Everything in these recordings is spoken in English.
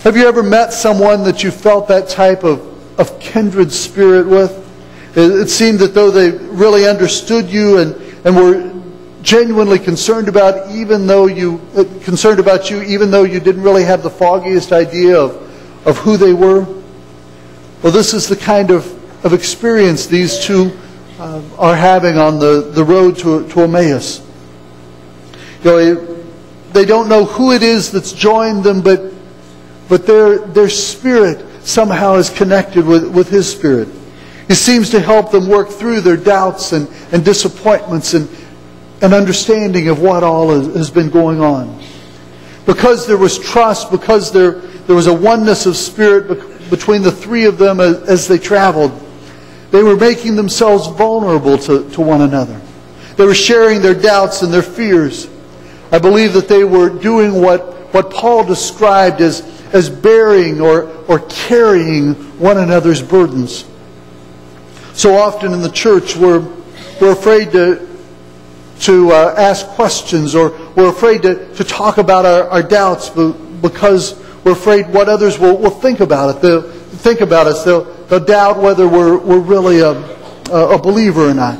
Have you ever met someone that you felt that type of kindred spirit with? It seemed that though they really understood you and were genuinely concerned about you, even though you didn't really have the foggiest idea of who they were. Well, this is the kind of experience these two are having on the road to Emmaus. They don't know who it is that's joined them, but their spirit somehow is connected with His Spirit. He seems to help them work through their doubts and disappointments and understanding of what all has been going on. Because there was trust, because there was a oneness of spirit between the three of them as they traveled, they were making themselves vulnerable to one another. They were sharing their doubts and their fears. I believe that they were doing what Paul described as bearing or carrying one another's burdens. So often in the church we're afraid to ask questions, or we're afraid to talk about our doubts because we're afraid what others will think about it. They'll think about us. They'll doubt whether we're really a believer or not.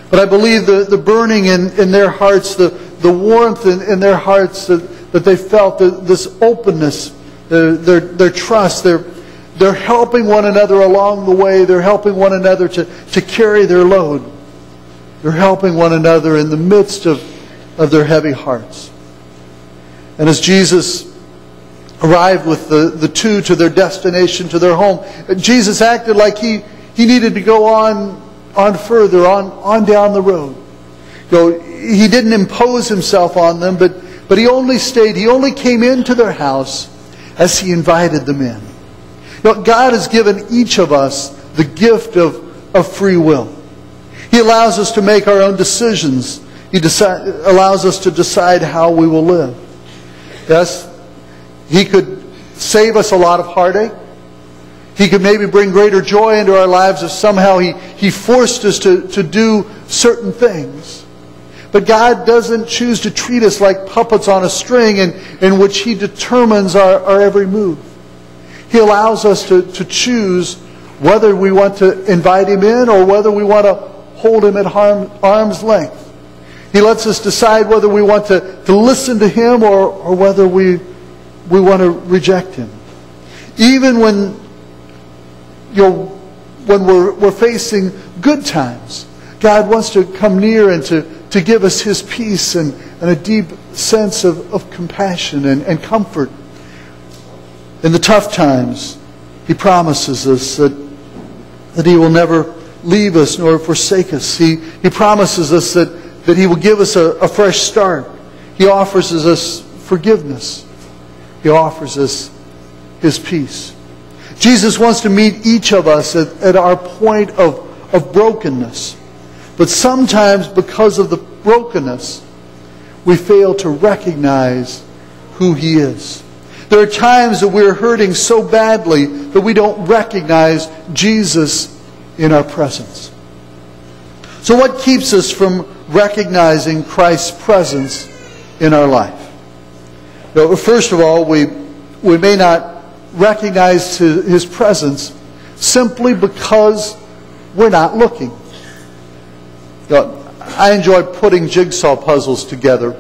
But I believe the burning in their hearts, the warmth in their hearts that they felt, this openness, their trust, they're helping one another along the way. They're helping one another to carry their load. They're helping one another in the midst of their heavy hearts. And as Jesus arrived with the two to their destination, to their home, Jesus acted like he needed to go on further, on down the road. He didn't impose Himself on them, but He only stayed. He only came into their house as He invited them in. God has given each of us the gift of free will. He allows us to make our own decisions. He allows us to decide how we will live. Yes, He could save us a lot of heartache. He could maybe bring greater joy into our lives if somehow He forced us to do certain things. But God doesn't choose to treat us like puppets on a string in which He determines our every move. He allows us to choose whether we want to invite Him in or whether we want to hold Him at arm's length. He lets us decide whether we want to listen to Him or whether we want to reject Him. Even when we're facing good times, God wants to come near and to give us His peace and a deep sense of compassion and comfort. In the tough times, He promises us that He will never leave us nor forsake us. He promises us that He will give us a fresh start. He offers us forgiveness. He offers us His peace. Jesus wants to meet each of us at our point of brokenness. But sometimes because of the brokenness, we fail to recognize who He is. There are times that we're hurting so badly that we don't recognize Jesus in our presence. So what keeps us from recognizing Christ's presence in our life? First of all, we may not recognize His presence simply because we're not looking. I enjoy putting jigsaw puzzles together.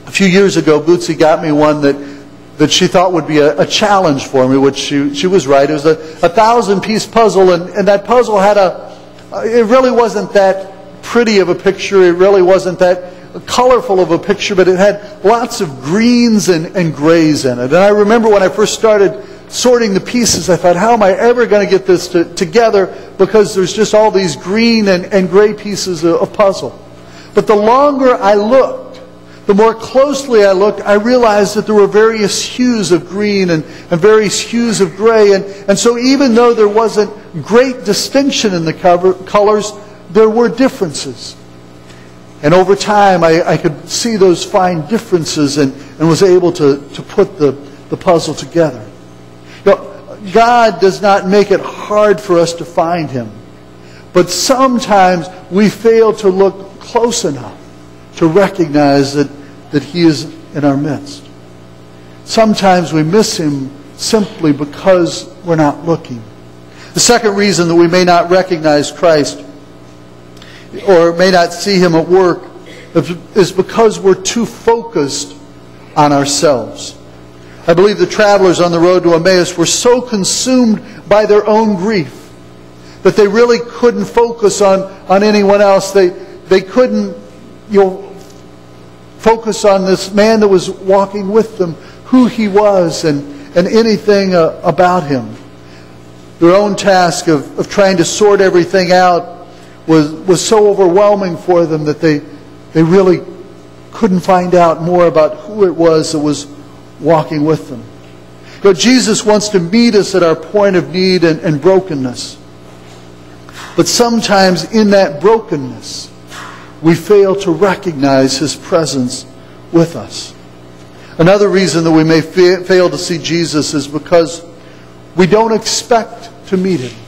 A few years ago, Bootsy got me one that she thought would be a challenge for me, which she was right. It was a 1,000-piece puzzle, and that puzzle had it really wasn't that pretty of a picture. It really wasn't that colorful of a picture, but it had lots of greens and grays in it. And I remember when I first started sorting the pieces, I thought, how am I ever going to get this together? Because there's just all these green and gray pieces of puzzle. But the longer I looked, the more closely I looked, I realized that there were various hues of green and various hues of gray. And so even though there wasn't great distinction in the colors, there were differences. And over time, I could see those fine differences and was able to put the puzzle together. God does not make it hard for us to find Him. But sometimes we fail to look close enough to recognize that He is in our midst. sometimes we miss Him simply because we're not looking. The second reason that we may not recognize Christ or may not see Him at work is because we're too focused on ourselves. I believe the travelers on the road to Emmaus were so consumed by their own grief that they really couldn't focus on anyone else. They couldn't focus on this man that was walking with them, who he was and anything about him. Their own task of trying to sort everything out was so overwhelming for them that they really couldn't find out more about who it was that was walking with them. But Jesus wants to meet us at our point of need and brokenness. But sometimes in that brokenness, we fail to recognize His presence with us. Another reason that we may fail to see Jesus is because we don't expect to meet Him.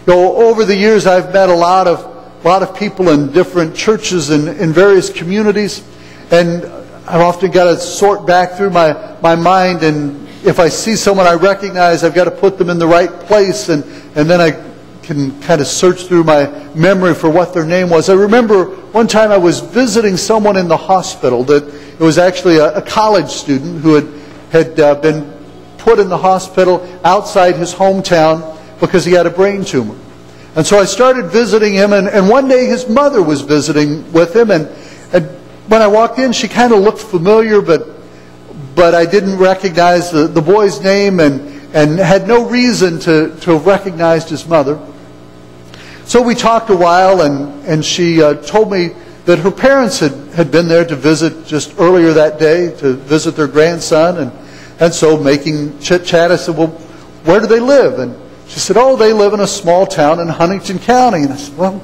Over the years, I've met a lot of people in different churches and in various communities, and I've often got to sort back through my mind, and if I see someone I recognize, I've got to put them in the right place, and then I can kind of search through my memory for what their name was. I remember one time I was visiting someone in the hospital. That it was actually a college student who had been put in the hospital outside his hometown because he had a brain tumor. And so I started visiting him, and one day his mother was visiting with him, and when I walked in, she kind of looked familiar, but I didn't recognize the boy's name and had no reason to have recognized his mother. So we talked a while, and she told me that her parents had been there to visit just earlier that day, to visit their grandson, and so making chit-chat, I said, well, where do they live? And she said, oh, they live in a small town in Huntington County. And I said, well,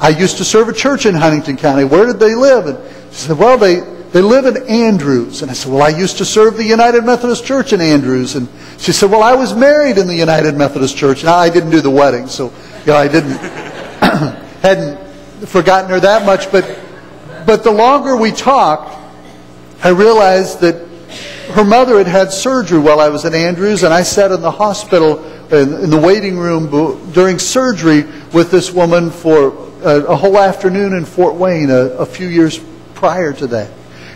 I used to serve a church in Huntington County. Where did they live? And she said, well, they live in Andrews. And I said, well, I used to serve the United Methodist Church in Andrews. And she said, well, I was married in the United Methodist Church. Now, I didn't do the wedding, so I hadn't forgotten her that much. But the longer we talked, I realized that her mother had surgery while I was in Andrews, and I sat in the hospital in the waiting room during surgery with this woman for a whole afternoon in Fort Wayne a few years prior to that.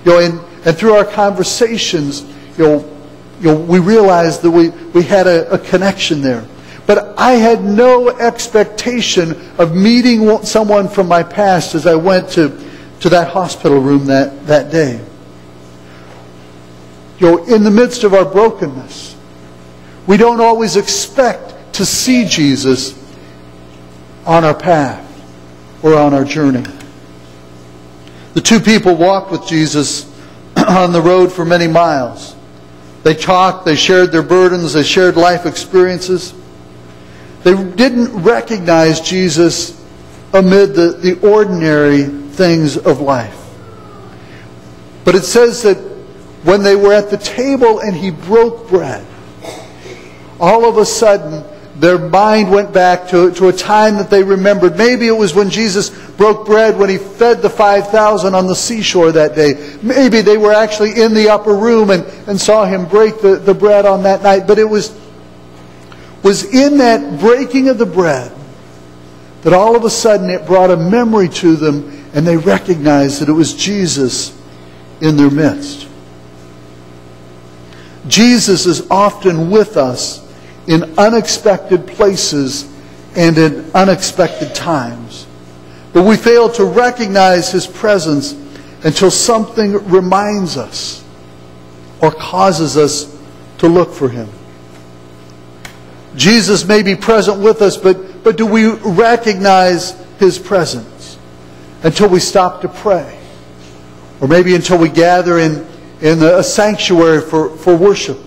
And through our conversations, we realized that we had a connection there. But I had no expectation of meeting someone from my past as I went to that hospital room that day. In the midst of our brokenness, we don't always expect to see Jesus on our path or on our journey. The two people walked with Jesus on the road for many miles. They talked, they shared their burdens, they shared life experiences. They didn't recognize Jesus amid the ordinary things of life. But it says that when they were at the table and He broke bread, all of a sudden their mind went back to a time that they remembered. Maybe it was when Jesus broke bread when He fed the 5,000 on the seashore that day. Maybe they were actually in the upper room and saw Him break the bread on that night. But it was in that breaking of the bread that all of a sudden it brought a memory to them, and they recognized that it was Jesus in their midst. Jesus is often with us in unexpected places and in unexpected times. But we fail to recognize His presence until something reminds us or causes us to look for Him. Jesus may be present with us, but do we recognize His presence until we stop to pray? Or maybe until we gather in a sanctuary for worship.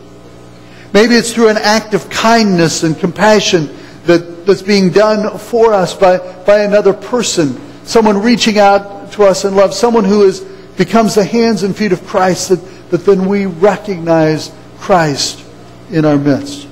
Maybe it's through an act of kindness and compassion that's being done for us by another person. Someone reaching out to us in love. Someone who becomes the hands and feet of Christ, that then we recognize Christ in our midst.